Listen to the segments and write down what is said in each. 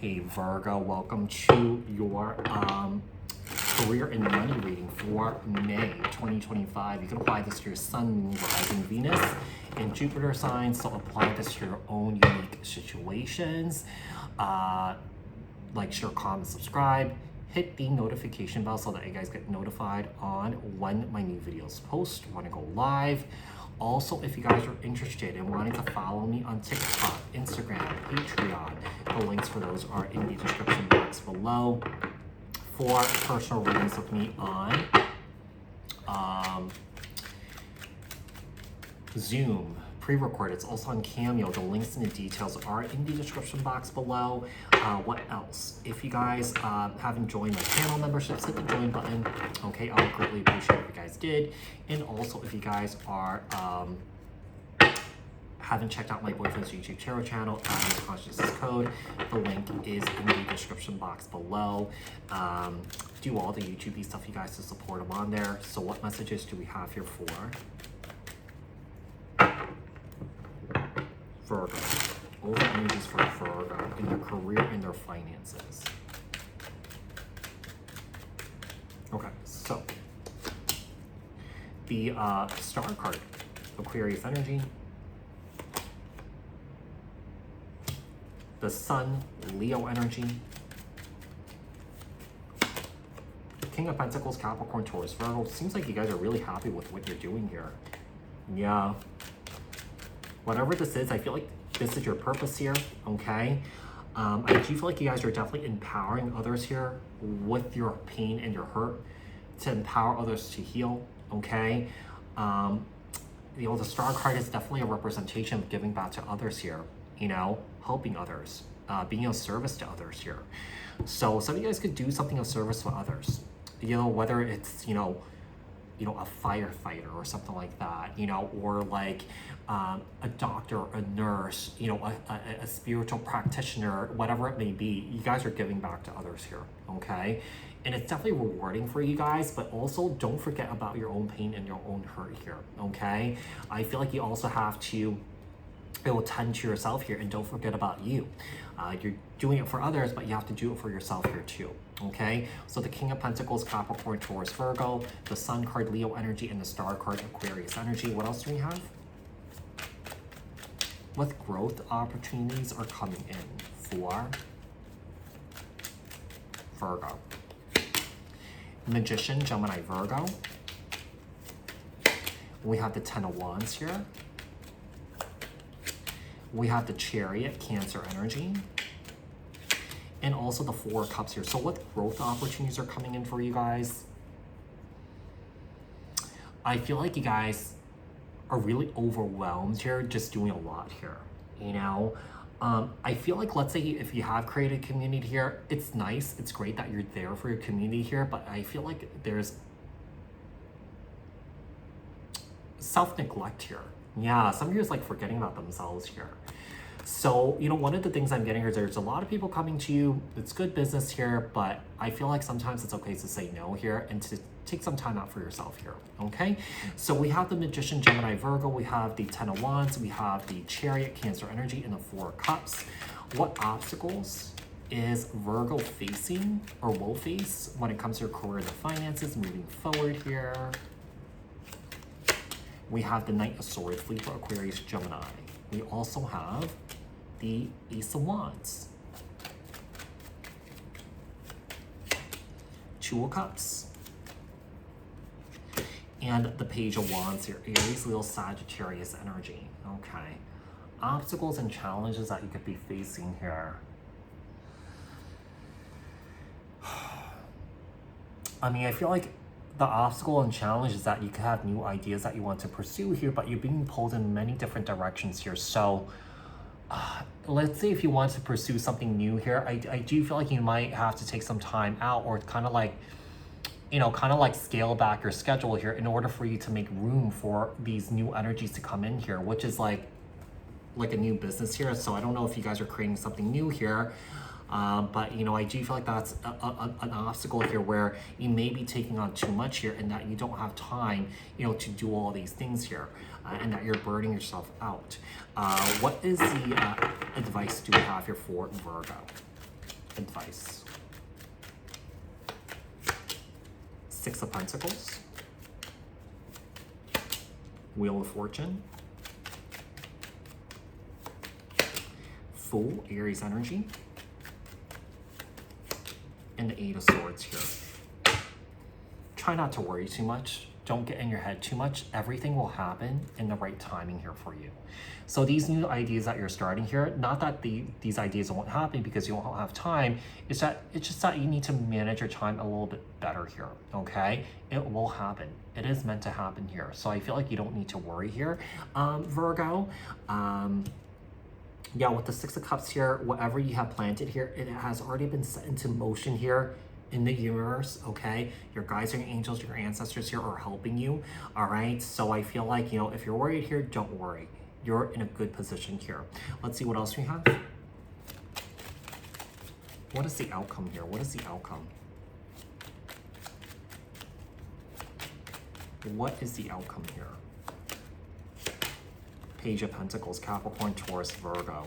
Hey Virgo, welcome to your career and money reading for May 2025. You can apply this to your Sun, Moon, Rising, Venus, and Jupiter signs. So apply this to your own unique situations. Like, share, comment, subscribe. Hit the notification bell so that you guys get notified on when my new videos post, when I go live. Also, if you guys are interested in wanting to follow me on TikTok, Instagram, Patreon, the links for those are in the description box below. For personal readings with me on Zoom, pre-recorded, it's also on Cameo. The links and the details are in the description box below. What else? If you guys haven't joined my channel memberships, hit the join button. Okay, I would greatly appreciate if you guys did. And also, if you guys are haven't checked out my boyfriend's YouTube tarot channel, his consciousness code, the link is in the description box below. Do all the YouTube stuff, you guys, to support him on there. So what messages do we have here for Virgo? Over energies for Virgo in their career and their finances. Okay, so the star card, Aquarius energy, the Sun, Leo energy, King of Pentacles, Capricorn, Taurus, Virgo. Seems like you guys are really happy with what you're doing here. Yeah. Whatever this is, I feel like this is your purpose here, okay? I do feel like you guys are definitely empowering others here with your pain and your hurt to empower others to heal, okay? You know, the star card is definitely a representation of giving back to others here, you know, helping others, being of service to others here. So some of you guys could do something of service for others, you know, whether it's, you know, a firefighter or something like that, you know, or like a doctor, a nurse, you know, a spiritual practitioner, whatever it may be. You guys are giving back to others here, okay? And it's definitely rewarding for you guys, but also don't forget about your own pain and your own hurt here, okay? I feel like you also have to tend to yourself here, and don't forget about you. You're doing it for others, but you have to do it for yourself here too, okay? So the King of Pentacles, Capricorn, Taurus, Virgo, the Sun card, Leo energy, and the Star card, Aquarius energy. What else do we have? What growth opportunities are coming in for Virgo? Magician, Gemini, Virgo. We have the Ten of Wands here. We have the Chariot, Cancer energy. And also the Four of Cups here. So what growth opportunities are coming in for you guys? I feel like you guys are really overwhelmed here, just doing a lot here, you know? I feel like, let's say if you have created a community here, it's nice, it's great that you're there for your community here, but I feel like there's self-neglect here. Yeah, some of you is like forgetting about themselves here. So, you know, one of the things I'm getting here is there's a lot of people coming to you. It's good business here, but I feel like sometimes it's okay to say no here and to take some time out for yourself here, okay? So we have the Magician, Gemini, Virgo. We have the Ten of Wands. We have the Chariot, Cancer energy, and the Four of Cups. What obstacles is Virgo facing or will face when it comes to your career and the finances moving forward here? We have the Knight of Swords, Libra, Aquarius, Gemini. We also have the Ace of Wands, Two of Cups, and the Page of Wands here, Aries, Leo, Sagittarius energy. Okay. Obstacles and challenges that you could be facing here. I mean, I feel like the obstacle and challenge is that you could have new ideas that you want to pursue here, but you're being pulled in many different directions here. So let's say if you want to pursue something new here, I do feel like you might have to take some time out, or kind of like, you know, kind of like scale back your schedule here in order for you to make room for these new energies to come in here, which is like a new business here. So I don't know if you guys are creating something new here. But, you know, I do feel like that's an obstacle here where you may be taking on too much here, and that you don't have time, you know, to do all these things here, and that you're burning yourself out. What is the advice do we have here for Virgo? advice. Six of Pentacles, Wheel of Fortune, Fool, Aries energy, and the Eight of Swords here. Try not to worry too much. Don't get in your head too much. Everything will happen in the right timing here for you. So these new ideas that you're starting here, not that these ideas won't happen because you won't have time, it's just that you need to manage your time a little bit better here, okay? It will happen. It is meant to happen here. So I feel like you don't need to worry here, Virgo. Yeah, with the Six of Cups here, whatever you have planted here, it has already been set into motion here in the universe, okay? Your guides and your angels, your ancestors here are helping you, all right? So I feel like, you know, if you're worried here, don't worry. You're in a good position here. Let's see what else we have. What is the outcome here? What is the outcome? What is the outcome here? Page of Pentacles, Capricorn, Taurus, Virgo.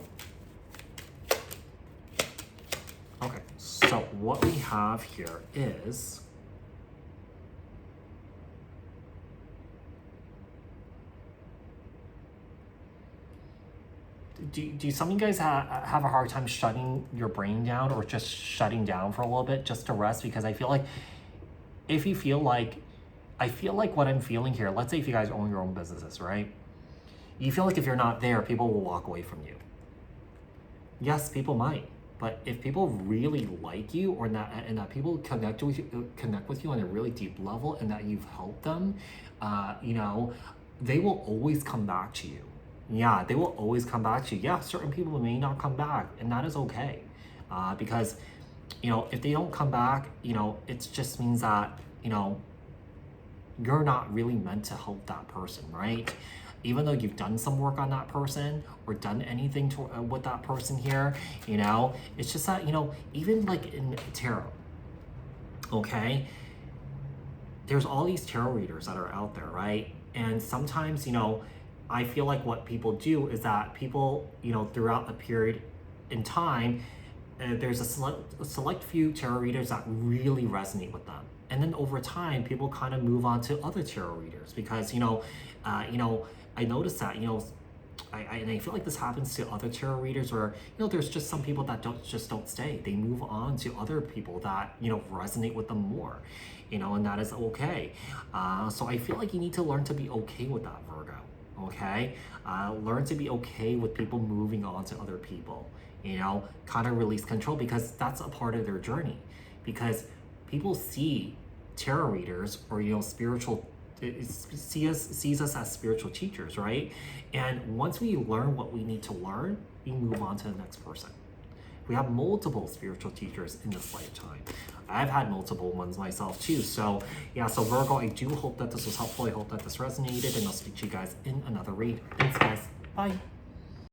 Okay, so what we have here is do some of you guys have a hard time shutting your brain down or just shutting down for a little bit just to rest? Because I feel like if you feel like, I feel like what I'm feeling here, let's say if you guys own your own businesses, right? You feel like if you're not there, people will walk away from you. Yes, people might. But if people really like you, or not, and that people connect with you on a really deep level, and that you've helped them, you know, they will always come back to you. Yeah, they will always come back to you. Yeah, certain people may not come back, and that is okay, because, you know, if they don't come back, you know, it just means that, you know, you're not really meant to help that person, right? Even though you've done some work on that person or done anything to, with that person here, you know, it's just that, you know, even like in tarot, okay, there's all these tarot readers that are out there, right? And sometimes, you know, I feel like what people do is that people, you know, throughout a period in time, there's a select few tarot readers that really resonate with them. And then over time, people kind of move on to other tarot readers because, you know, I noticed that, you know, and I feel like this happens to other tarot readers where, you know, there's just some people that don't stay. They move on to other people that, you know, resonate with them more, you know, and that is okay. So I feel like you need to learn to be okay with that, Virgo, okay? Learn to be okay with people moving on to other people, you know, kind of release control because that's a part of their journey. Because people see tarot readers or, you know, sees us as spiritual teachers, right? And once we learn what we need to learn, we move on to the next person. We have multiple spiritual teachers in this lifetime. I've had multiple ones myself too. So yeah, so Virgo, I do hope that this was helpful. I hope that this resonated, and I'll speak to you guys in another read. Thanks guys, bye.